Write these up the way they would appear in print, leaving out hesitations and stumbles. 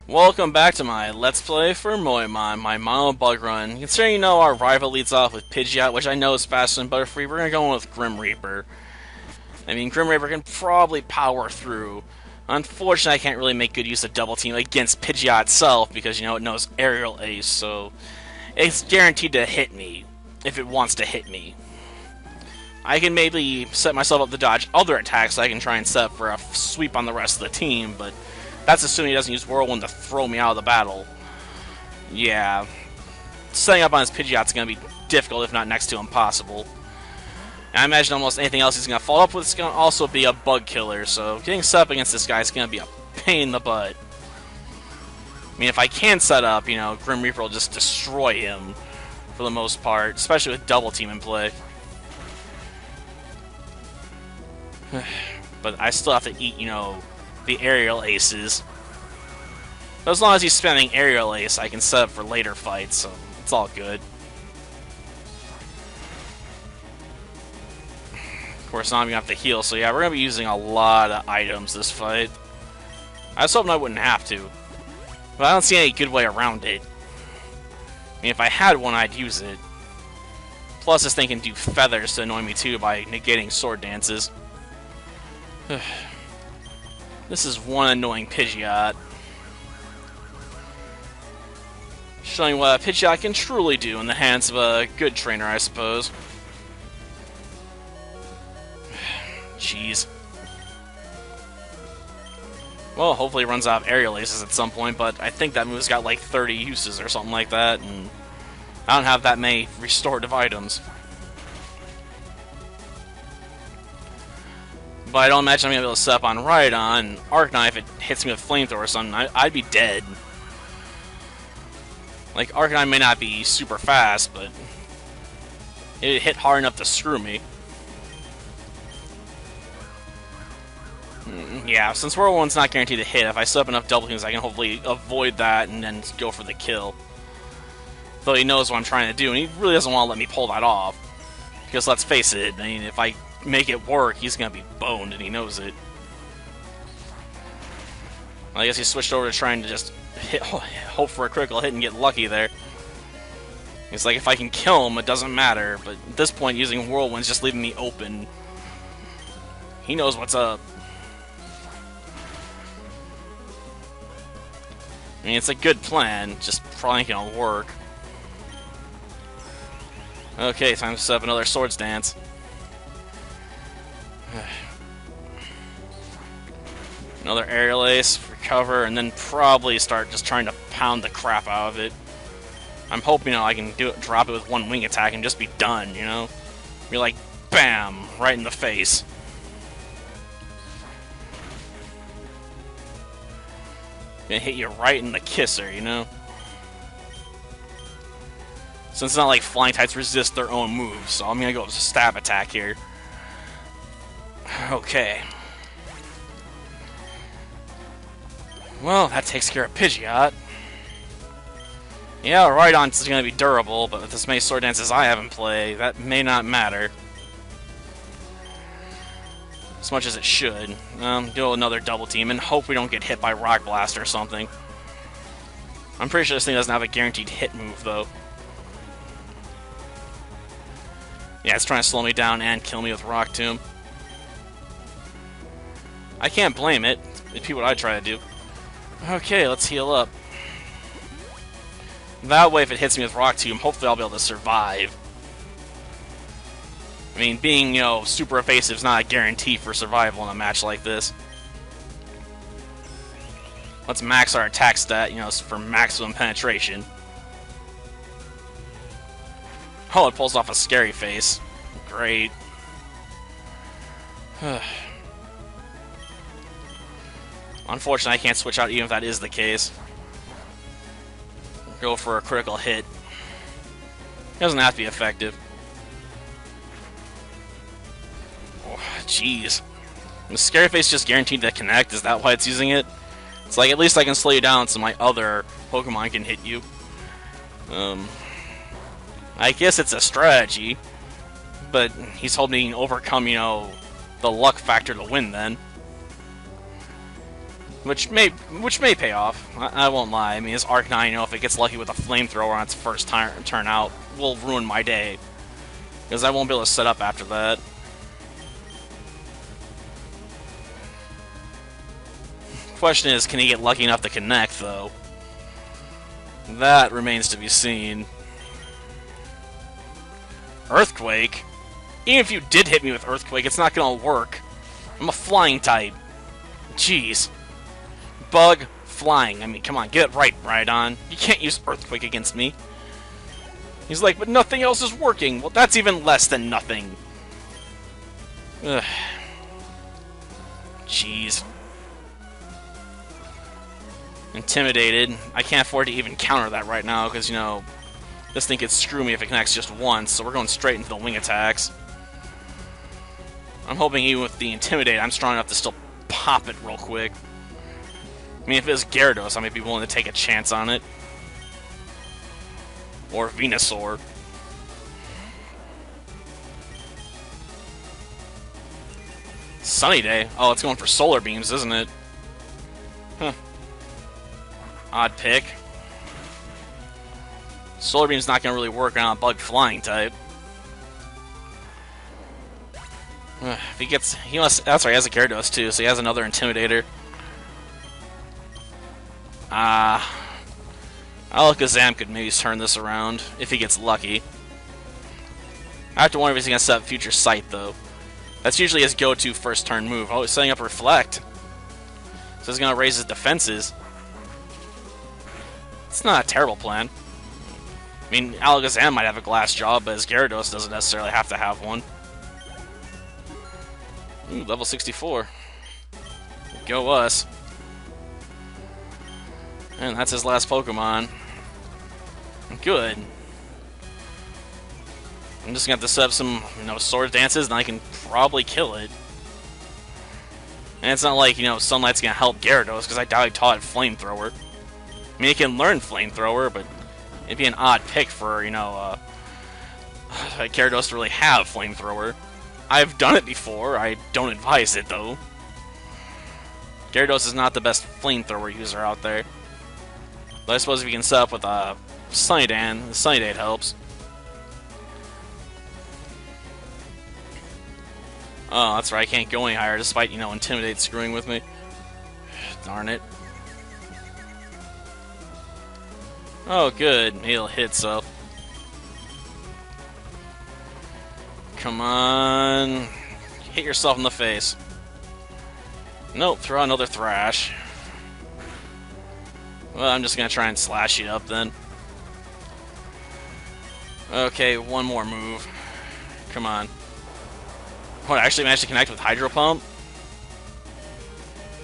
Welcome back to my Let's Play for Moemon, my Mono Bug Run. Considering our rival leads off with Pidgeot, which I know is faster than Butterfree, we're going to go in with Grim Reaper. I mean, Grim Reaper can probably power through. Unfortunately, I can't really make good use of Double Team against Pidgeot itself, because, it knows Aerial Ace, so it's guaranteed to hit me, if it wants to hit me. I can maybe set myself up to dodge other attacks so I can try and set up for a sweep on the rest of the team, but that's assuming he doesn't use Whirlwind to throw me out of the battle. Yeah. Setting up on his Pidgeot's going to be difficult, if not next to impossible. And I imagine almost anything else he's going to follow up with is going to also be a bug killer, so getting set up against this guy is going to be a pain in the butt. I mean, if I can set up, Grim Reaper will just destroy him for the most part, especially with Double Team in play. But I still have to eat, the Aerial Aces. But as long as he's spamming Aerial Ace, I can set up for later fights, so it's all good. Of course, now I'm going to have to heal, so yeah, we're going to be using a lot of items this fight. I was hoping I wouldn't have to, but I don't see any good way around it. I mean, if I had one, I'd use it. Plus, this thing can do feathers to annoy me too by negating sword dances. This is one annoying Pidgeot. Showing what a Pidgeot can truly do in the hands of a good trainer, I suppose. Jeez. Well, hopefully it runs out of Aerial Aces at some point, but I think that move's got like 30 uses or something like that, and I don't have that many restorative items. But I don't imagine I'm going to be able to set up on Rhydon. Arcanine, if it hits me with Flamethrower or something, I'd be dead. Like, Arcanine may not be super fast, but it hit hard enough to screw me. Yeah, since Whirlwind's not guaranteed to hit, if I set up enough double teams, I can hopefully avoid that and then go for the kill. Though he knows what I'm trying to do, and he really doesn't want to let me pull that off. Because let's face it, I mean, if I make it work, he's going to be boned, and he knows it. Well, I guess he switched over to trying to just hope for a critical hit and get lucky there. It's like, if I can kill him, it doesn't matter, but at this point, using Whirlwind's just leaving me open. He knows what's up. I mean, it's a good plan, just probably ain't gonna work. Okay, time to set up another Swords Dance. Another Aerial Ace, recover, and then probably start just trying to pound the crap out of it. I'm hoping, I can drop it with one wing attack and just be done, Be like, bam, right in the face. Gonna hit you right in the kisser, Since it's not like flying types resist their own moves, so I'm gonna go with a stab attack here. Okay. Well, that takes care of Pidgeot. Yeah, Rhydon's gonna be durable, but with as many Sword Dances I have in play, that may not matter. As much as it should. Do another double team and hope we don't get hit by Rock Blast or something. I'm pretty sure this thing doesn't have a guaranteed hit move, though. Yeah, it's trying to slow me down and kill me with Rock Tomb. I can't blame it. It'd be what I'd try to do. Okay, let's heal up. That way, if it hits me with Rock Tomb, hopefully I'll be able to survive. I mean, being, super evasive is not a guarantee for survival in a match like this. Let's max our attack stat, for maximum penetration. Oh, it pulls off a Scary Face. Great. Unfortunately, I can't switch out even if that is the case. Go for a critical hit. It doesn't have to be effective. Jeez. The Scary Face just guaranteed to connect, is that why it's using it? It's like, at least I can slow you down so my other Pokemon can hit you. I guess it's a strategy, but he's hoping to overcome, the luck factor to win then. which may pay off. I won't lie. I mean, his Arcanine, if it gets lucky with a flamethrower on its first turn out, will ruin my day. Because I won't be able to set up after that. Question is, can he get lucky enough to connect, though? That remains to be seen. Earthquake? Even if you did hit me with Earthquake, it's not gonna work. I'm a flying type. Jeez. Bug, flying. I mean, come on, get it right, Rhydon. You can't use Earthquake against me. He's like, but nothing else is working. Well, that's even less than nothing. Ugh. Jeez. Intimidated. I can't afford to even counter that right now, because, this thing could screw me if it connects just once, so we're going straight into the wing attacks. I'm hoping even with the Intimidate, I'm strong enough to still pop it real quick. I mean, if it was Gyarados, I might be willing to take a chance on it. Or Venusaur. Sunny Day? Oh, it's going for Solar Beams, isn't it? Huh. Odd pick. Solar Beam's not going to really work on a Bug Flying type. If he gets... that's right, he has a Gyarados too, so he has another Intimidator. Alakazam could maybe turn this around, if he gets lucky. I have to wonder if he's going to set up Future Sight, though. That's usually his go-to first turn move. Oh, he's setting up Reflect. So he's going to raise his defenses. It's not a terrible plan. I mean, Alakazam might have a glass jaw, but his Gyarados doesn't necessarily have to have one. Ooh, level 64. Go us. And that's his last Pokemon. Good. I'm just gonna have to set up some, sword dances, and I can probably kill it. And it's not like, Sunlight's gonna help Gyarados, because I doubt he taught it Flamethrower. I mean, it can learn Flamethrower, but it'd be an odd pick for, Gyarados to really have Flamethrower. I've done it before, I don't advise it, though. Gyarados is not the best Flamethrower user out there. But I suppose if you can set up with a Sunnydan, the Sunnydade helps. Oh, that's right, I can't go any higher despite, Intimidate screwing with me. Darn it. Oh, good. He'll hit, so. Come on. Hit yourself in the face. Nope, throw another Thrash. Well, I'm just gonna try and slash you up then. Okay, one more move. Come on. Oh, I actually managed to connect with Hydro Pump?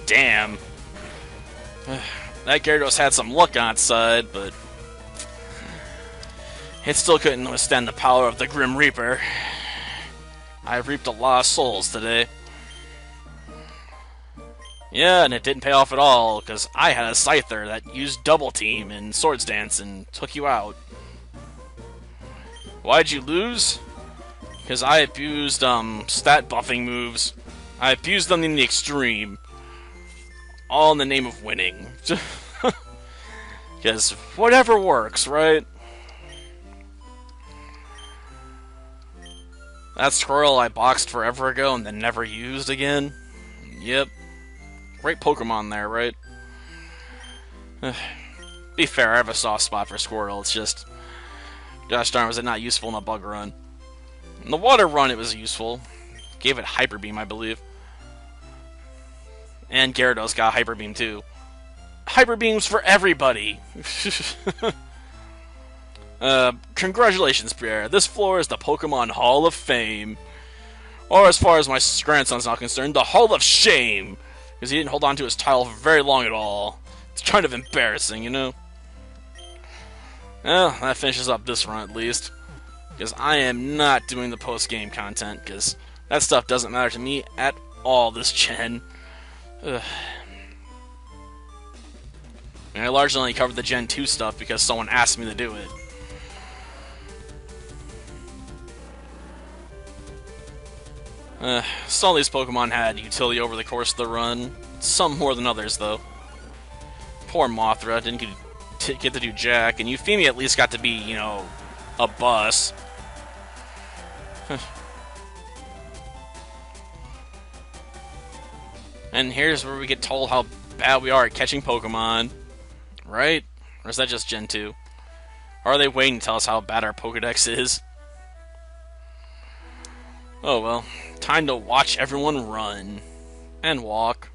Damn. That Gyarados had some luck on its side, but it still couldn't withstand the power of the Grim Reaper. I've reaped a lot of souls today. Yeah, and it didn't pay off at all, because I had a Scyther that used Double Team and Swords Dance and took you out. Why'd you lose? Because I abused, stat buffing moves. I abused them in the extreme. All in the name of winning. Because whatever works, right? That Squirrel I boxed forever ago and then never used again? Yep. Great Pokemon there, right? Be fair, I have a soft spot for Squirtle, it's just... Gosh darn, was it not useful in the Bug Run? In the Water Run, it was useful. Gave it Hyper Beam, I believe. And Gyarados got Hyper Beam, too. Hyper Beams for everybody! Congratulations, Pierre. This floor is the Pokemon Hall of Fame. Or, as far as my grandson's not concerned, the Hall of Shame! Because he didn't hold on to his title for very long at all. It's kind of embarrassing, Well, that finishes up this run at least. Because I am not doing the post-game content, because that stuff doesn't matter to me at all this gen. Ugh. I largely only covered the Gen 2 stuff because someone asked me to do it. Some of these Pokemon had utility over the course of the run. Some more than others, though. Poor Mothra didn't get to do jack, and Euphemia at least got to be, a bus. And here's where we get told how bad we are at catching Pokemon. Right? Or is that just Gen 2? Or are they waiting to tell us how bad our Pokedex is? Oh well. Time to watch everyone run. And walk.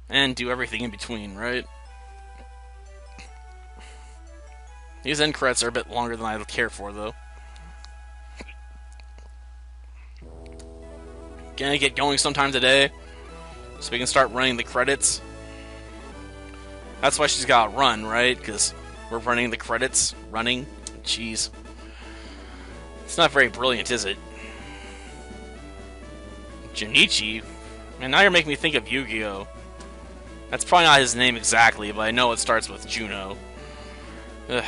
And do everything in between, right? These end credits are a bit longer than I care for, though. Gonna get going sometime today, so we can start running the credits. That's why she's gotta run, right? Because we're running the credits. Running? Jeez. It's not very brilliant, is it? Junichi? Man, now you're making me think of Yu-Gi-Oh! That's probably not his name exactly, but I know it starts with Juno. Ugh.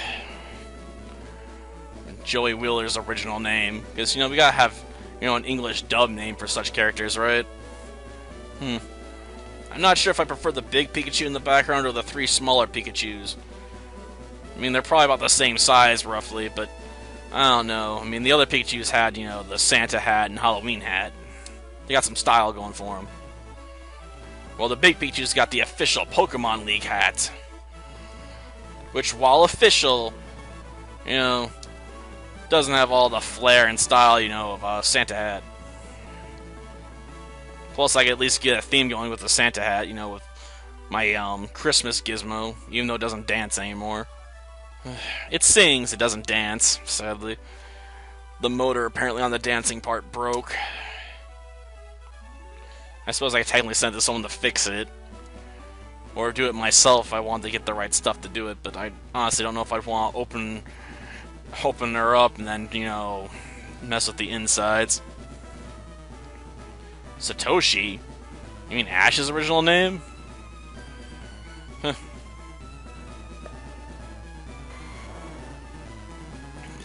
Joey Wheeler's original name. Because, we gotta have, an English dub name for such characters, right? I'm not sure if I prefer the big Pikachu in the background or the 3 smaller Pikachus. I mean, they're probably about the same size, roughly, but I don't know. I mean, the other Pikachus had, the Santa hat and Halloween hat. They got some style going for them. Well, the big Pikachu's got the official Pokemon League hat. Which, while official, doesn't have all the flair and style, of a Santa hat. Plus, I could at least get a theme going with the Santa hat, with my Christmas gizmo, even though it doesn't dance anymore. It sings, it doesn't dance, sadly. The motor apparently on the dancing part broke. I suppose I could technically send it to someone to fix it. Or do it myself if I wanted to get the right stuff to do it, but I honestly don't know if I'd want to open her up and then, mess with the insides. Satoshi? You mean Ash's original name? Huh.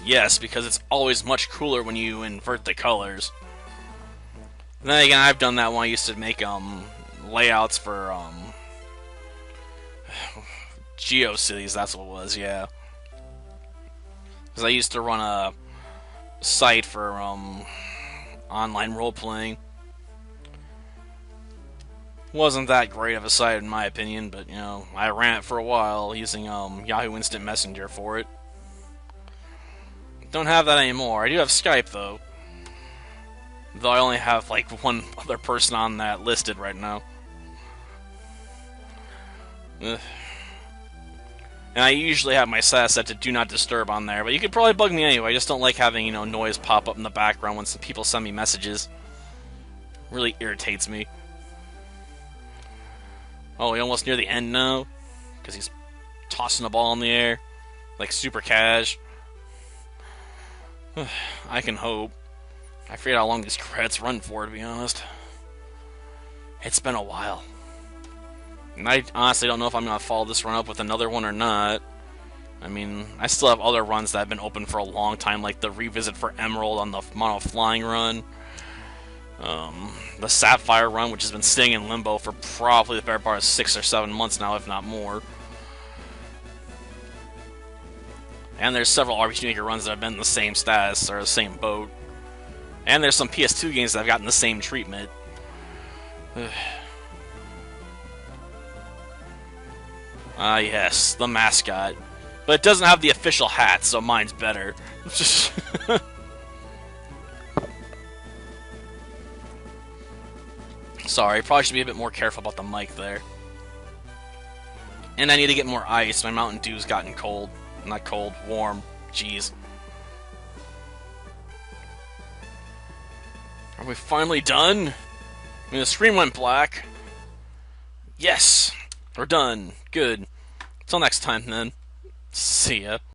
Yes, because it's always much cooler when you invert the colors. And then again, I've done that when I used to make layouts for GeoCities, that's what it was, yeah. Because I used to run a site for online role-playing. Wasn't that great of a site in my opinion, but I ran it for a while using Yahoo Instant Messenger for it. Don't have that anymore. I do have Skype though. Though I only have like one other person on that listed right now. Ugh. And I usually have my status set to Do Not Disturb on there, but you could probably bug me anyway. I just don't like having, noise pop up in the background when some people send me messages. Really irritates me. Oh, we're almost near the end now? Because he's tossing the ball in the air. Like super cash. I can hope. I forget how long these credits run for, to be honest. It's been a while. And I honestly don't know if I'm going to follow this run up with another one or not. I mean, I still have other runs that have been open for a long time, like the Revisit for Emerald on the Mono Flying run. The Sapphire run, which has been staying in limbo for probably the better part of 6 or 7 months now, if not more. And there's several RPG Maker runs that have been in the same status, or the same boat. And there's some PS2 games that have gotten the same treatment. Ah, yes, the mascot. But it doesn't have the official hat, so mine's better. Sorry, probably should be a bit more careful about the mic there. And I need to get more ice. My Mountain Dew's gotten cold. Not cold, warm. Jeez. Are we finally done? I mean, the screen went black. Yes! We're done. Good. Until next time, then. See ya.